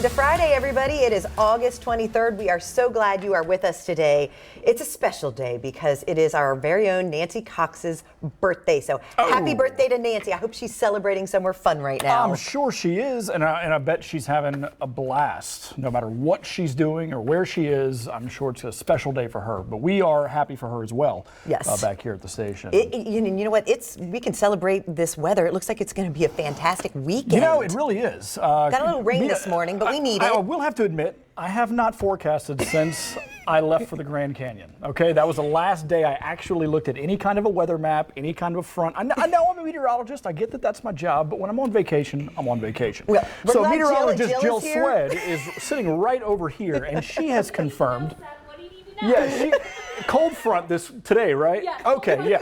Welcome to Friday, everybody. It is August 23rd. We are so glad you are with us today. It's a special day because it is our very own Nancy Cox's birthday. So happy birthday to Nancy. I hope she's celebrating somewhere fun right now. I'm sure she is, and I bet she's having a blast. No matter what she's doing or where she is, I'm sure it's a special day for her. But we are happy for her as well. Yes. Back here at the station. You know what? We can celebrate this weather. It looks like it's going to be a fantastic weekend. You know, it really is. Got a little rain this morning, but we need it. I will have to admit, I have not forecasted since I left for the Grand Canyon. Okay, that was the last day I actually looked at any kind of a weather map, any kind of a front. I know I'm a meteorologist. I get that that's my job, but when I'm on vacation, I'm on vacation. Well, so meteorologist Jill Jill Swed is sitting right over here, and she has confirmed. Yeah, cold front today, right? Yeah. Okay, yeah.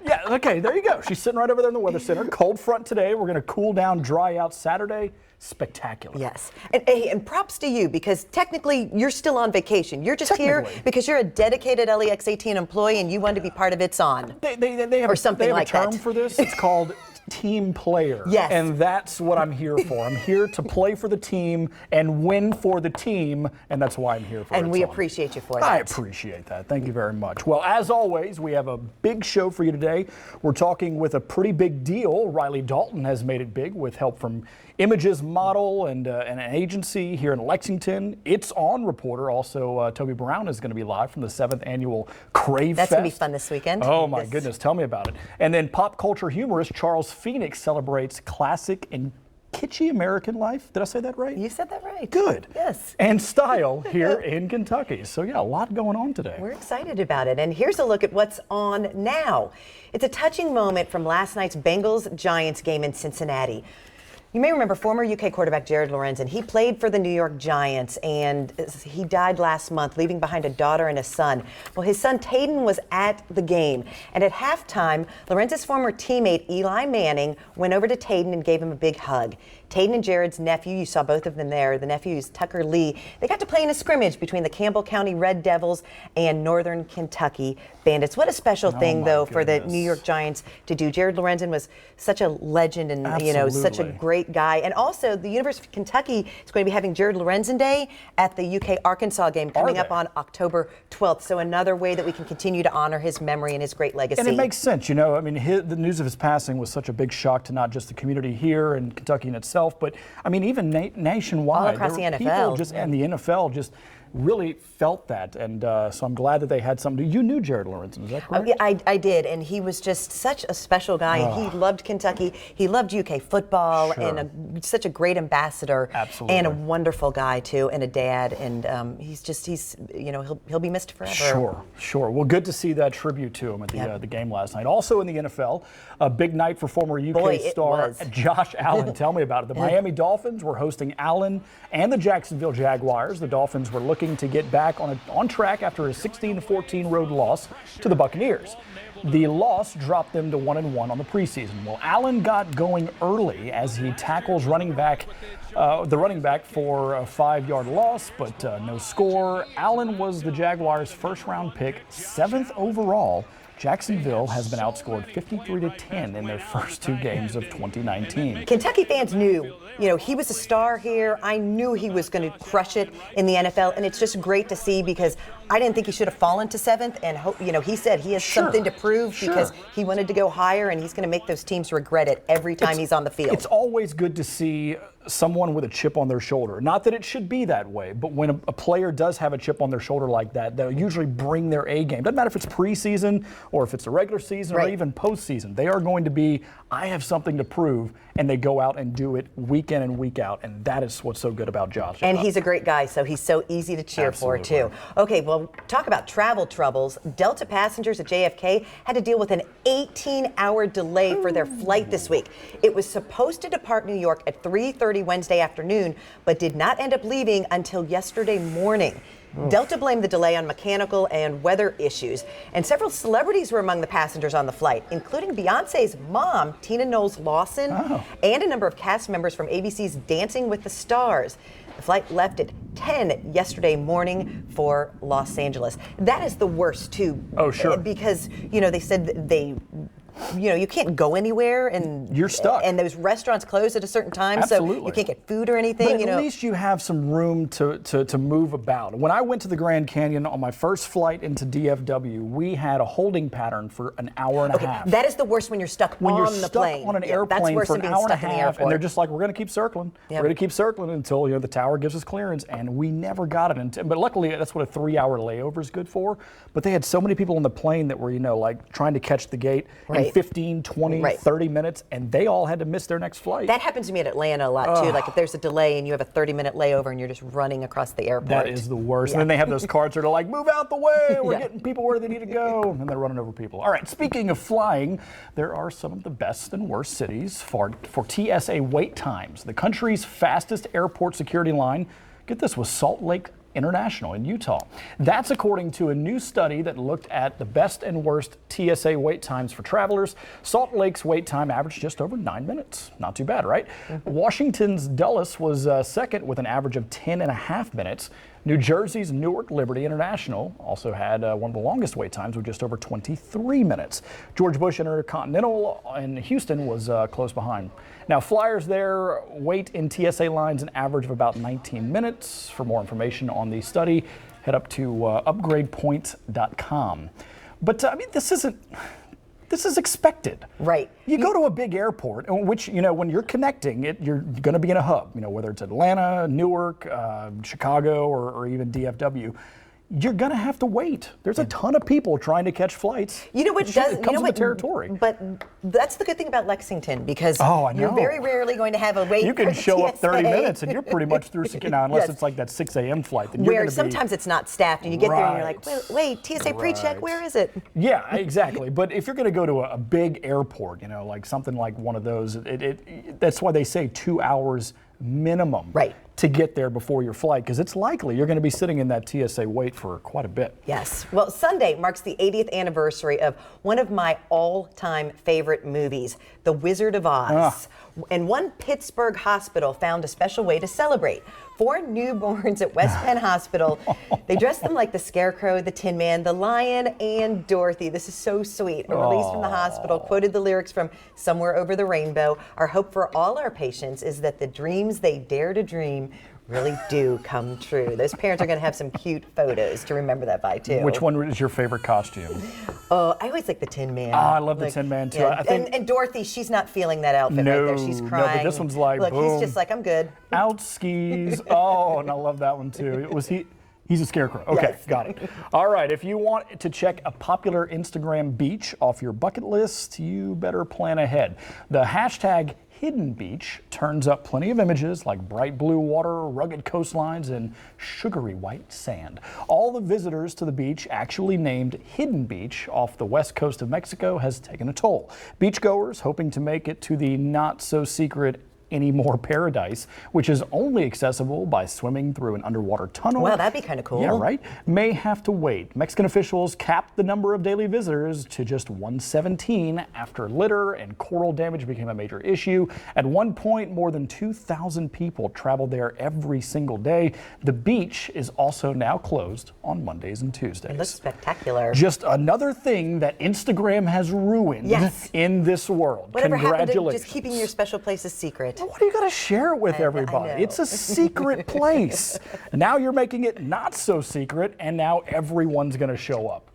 Yeah, okay, there you go. She's sitting right over there in the weather center. Cold front today. We're going to cool down, dry out Saturday. Spectacular. Yes. And props to you, because technically you're still on vacation. You're just here because you're a dedicated LEX 18 employee and you want to be part of It's On. They have or something they have like a term that. for this. It's called team player. Yes. And that's what I'm here for. I'm here to play for the team and win for the team, and that's why I'm here for And It's we On. appreciate you for that. I appreciate that. Thank you very much. Well, as always, we have a big show for you today. We're talking with a pretty big deal. Riley Dalton has made it big with help from Images Model and an agency here in Lexington. It's On reporter. Also, Toby Brown is going to be live from the 7th annual Crave That's Fest. going to be fun this weekend. Oh, my goodness. Tell me about it. And then pop culture humorist Charles Phoenix celebrates classic and kitschy American life. Did I say that right? You said that right. Good. Yes. And style here in Kentucky. So, yeah, a lot going on today. We're excited about it. And here's a look at what's on now. It's a touching moment from last night's Bengals-Giants game in Cincinnati. You may remember former UK quarterback Jared Lorenzen. He played for the New York Giants, and he died last month, leaving behind a daughter and a son. Well, his son Tayden was at the game, and at halftime, Lorenzen's former teammate Eli Manning went over to Tayden and gave him a big hug. Tayden and Jared's nephew, you saw both of them there, the nephew is Tucker Lee. They got to play in a scrimmage between the Campbell County Red Devils and Northern Kentucky Bandits. What a special thing, though, for the New York Giants to do. Jared Lorenzen was such a legend and, such a great guy. And also, the University of Kentucky is going to be having Jared Lorenzen Day at the UK-Arkansas game coming up on October 12th. So another way that we can continue to honor his memory and his great legacy. And it makes sense, you know. I mean, the news of his passing was such a big shock to not just the community here in Kentucky in itself, but I mean, even nationwide, all across the NFL, and the NFL just really felt that, and so I'm glad that they had something. You knew Jared Lorenzen, is that correct? I did, and he was just such a special guy. And he loved Kentucky. He loved UK football, and such a great ambassador. Absolutely. And a wonderful guy too, and a dad. And he'll be missed forever. Sure. Well, good to see that tribute to him at the game last night. Also in the NFL, a big night for former UK star Josh Allen. Tell me about it. The Miami Dolphins were hosting Allen and the Jacksonville Jaguars. The Dolphins were looking to get back on track after a 16-14 road loss to the Buccaneers. The loss dropped them to 1-1 on the preseason. Well, Allen got going early as he tackles the running back for a 5-yard loss, but no score. Allen was the Jaguars' first-round pick, 7th overall. Jacksonville has been outscored 53-10 in their first 2 games of 2019. Kentucky fans knew, he was a star here. I knew he was going to crush it in the NFL, and it's just great to see because I didn't think he should have fallen to 7th, and he said he has something to prove because he wanted to go higher, and he's going to make those teams regret it every time he's on the field. It's always good to see someone with a chip on their shoulder. Not that it should be that way, but when a player does have a chip on their shoulder like that, they'll usually bring their A game. Doesn't matter if it's preseason or if it's a regular season or even postseason. They are going to be, I have something to prove, and they go out and do it week in and week out, and that is what's so good about Josh. And he's a great guy, so he's so easy to cheer for, too. Okay, well, talk about travel troubles. Delta passengers at JFK had to deal with an 18-hour delay for their flight this week. It was supposed to depart New York at 3:30 Wednesday afternoon, but did not end up leaving until yesterday morning. Delta blamed the delay on mechanical and weather issues, and several celebrities were among the passengers on the flight, including Beyonce's mom, Tina Knowles Lawson, and a number of cast members from ABC's Dancing with the Stars. The flight left at 10 yesterday morning for Los Angeles. That is the worst, too. Oh, sure. Because, they said they you can't go anywhere, and you're stuck. And those restaurants close at a certain time, Absolutely. so you can't get food or anything. But at least you have some room to move about. When I went to the Grand Canyon on my first flight into DFW, we had a holding pattern for an hour and a half. That is the worst when you're stuck when on you're the stuck plane. on an airplane that's worse for than an being hour and a stuck in the half, airport. and they're just like, we're going to keep circling. Yep. We're going to keep circling until the tower gives us clearance, and we never got it. But luckily, that's what a 3-hour layover is good for. But they had so many people on the plane that were, like trying to catch the gate in 15, 20, 30 minutes, and they all had to miss their next flight. That happens to me at Atlanta a lot too. Like if there's a delay and you have a 30-minute layover and you're just running across the airport. That is the worst. And then they have those cards that are like, move out the way, we're getting people where they need to go, and they're running over people. All right, speaking of flying, there are some of the best and worst cities for TSA wait times. The country's fastest airport security line, get this, was Salt Lake International in Utah. That's according to a new study that looked at the best and worst TSA wait times for travelers. Salt Lake's wait time averaged just over 9 minutes. Not too bad, right? Washington's Dulles was second with an average of 10.5 minutes. New Jersey's Newark Liberty International also had one of the longest wait times with just over 23 minutes. George Bush Intercontinental in Houston was close behind. Now, flyers there wait in TSA lines an average of about 19 minutes. For more information on the study, head up to upgradepoint.com. But I mean, this is expected. Right. You go to a big airport, which, when you're connecting, you're going to be in a hub, whether it's Atlanta, Newark, Chicago, or even DFW. You're going to have to wait. There's a ton of people trying to catch flights. It comes with the territory. But that's the good thing about Lexington, because you're very rarely going to have a wait. You can for show up TSA. 30 minutes and you're pretty much through now, unless it's like that 6 a.m. flight. Then you're Where sometimes it's not staffed, and you get there and you're like, wait, TSA pre-check, where is it? Yeah, exactly. But if you're going to go to a big airport, like something like one of those, that's why they say 2 hours minimum to get there before your flight, because it's likely you're going to be sitting in that TSA wait for quite a bit. Yes. Well, Sunday marks the 80th anniversary of one of my all-time favorite movies, The Wizard of Oz. And one Pittsburgh hospital found a special way to celebrate. 4 newborns at West Penn Hospital. They dressed them like the Scarecrow, the Tin Man, the Lion, and Dorothy. This is so sweet. A release from the hospital quoted the lyrics from Somewhere Over the Rainbow. Our hope for all our patients is that the dreams they dare to dream really do come true. Those parents are going to have some cute photos to remember that by, too. Which one is your favorite costume? Oh, I always like the Tin Man. Oh, I love the Tin Man, too. Yeah. I think, and Dorothy, she's not feeling that outfit right there. She's crying. No, but this one's like, look, boom. he's just like, I'm good. Out skis. Oh, and I love that one, too. He's a scarecrow. Okay, Yes. Got it. All right, if you want to check a popular Instagram beach off your bucket list, you better plan ahead. The hashtag Hidden Beach turns up plenty of images like bright blue water, rugged coastlines, and sugary white sand. All the visitors to the beach, actually named Hidden Beach off the west coast of Mexico, has taken a toll. Beachgoers hoping to make it to the not-so-secret Anymore Paradise, which is only accessible by swimming through an underwater tunnel. Wow, that'd be kind of cool. Yeah, right? May have to wait. Mexican officials capped the number of daily visitors to just 117 after litter and coral damage became a major issue. At one point, more than 2,000 people traveled there every single day. The beach is also now closed on Mondays and Tuesdays. It looks spectacular. Just another thing that Instagram has ruined in this world. Whatever happened to Congratulations. just keeping your special places secret? Why do you got to share it with everybody? know. It's a secret place. Now you're making it not so secret, and now everyone's going to show up.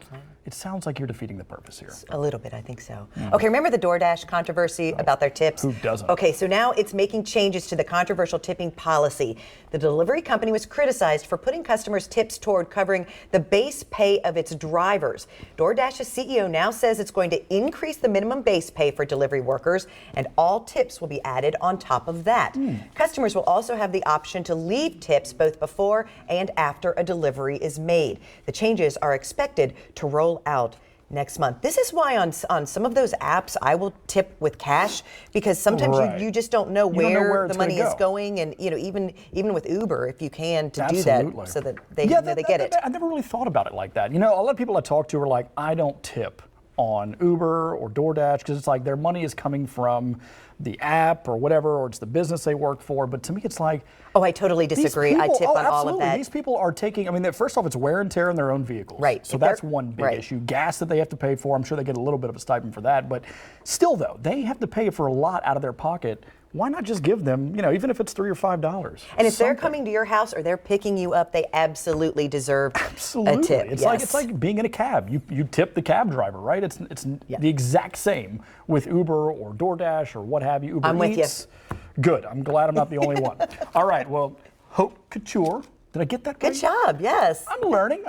It sounds like you're defeating the purpose here. A little bit, I think so. Okay, remember the DoorDash controversy about their tips? Who doesn't? Okay, so now it's making changes to the controversial tipping policy. The delivery company was criticized for putting customers' tips toward covering the base pay of its drivers. DoorDash's CEO now says it's going to increase the minimum base pay for delivery workers, and all tips will be added on top of that. Customers will also have the option to leave tips both before and after a delivery is made. The changes are expected to roll out next month. This is why on some of those apps I will tip with cash, because sometimes you just don't know where the money is going, and even with Uber, if you can do that so that they get it. I never really thought about it like that. A lot of people I talk to are like, I don't tip. on Uber or DoorDash because it's like their money is coming from the app or whatever, or it's the business they work for. But to me, it's like, oh, I totally disagree. I tip on all of that. These people are taking, I mean, first off, it's wear and tear on their own vehicles. Right. So that's one big issue. Gas that they have to pay for. I'm sure they get a little bit of a stipend for that. But still, though, they have to pay for a lot out of their pocket. Why not just give them, even if it's $3 or $5? And if they're coming to your house or they're picking you up, they absolutely deserve a tip. It's like being in a cab. You tip the cab driver, right? It's the exact same with Uber or DoorDash or what have you. Uber I'm Eats. with you. Good. I'm glad I'm not the only one. All right. Well, haute couture. Did I get that Good right? job, yes. I'm learning.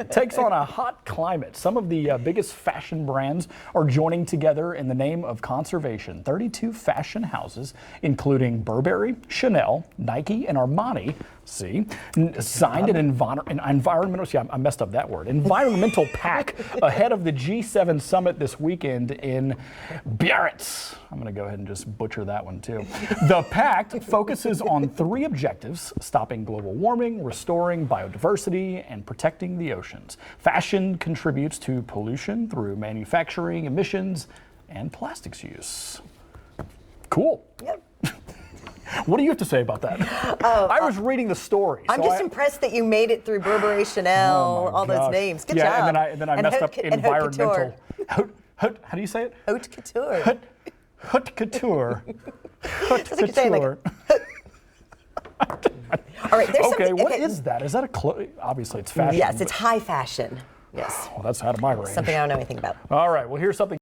Takes on a hot climate. Some of the biggest fashion brands are joining together in the name of conservation. 32 fashion houses, including Burberry, Chanel, Nike, and Armani, signed an environmental, I messed up that word, environmental pact ahead of the G7 summit this weekend in Biarritz. I'm going to go ahead and just butcher that one too. The pact focuses on 3 objectives: stopping global warming, restoring biodiversity, and protecting the oceans. Fashion contributes to pollution through manufacturing, emissions, and plastics use. Cool. Yep. What do you have to say about that? I was reading the story. I'm just impressed that you made it through Burberry, Chanel, all those names. Good job. And then I messed up environmental. How do you say it? Haute couture. Haute couture. Haute That's like you're saying, couture. All right, there's Okay, something. what is that? Is that a clothes? Obviously, it's fashion. Yes, it's high fashion. Yes. Well, that's out of my range. Something I don't know anything about. All right, well, here's something.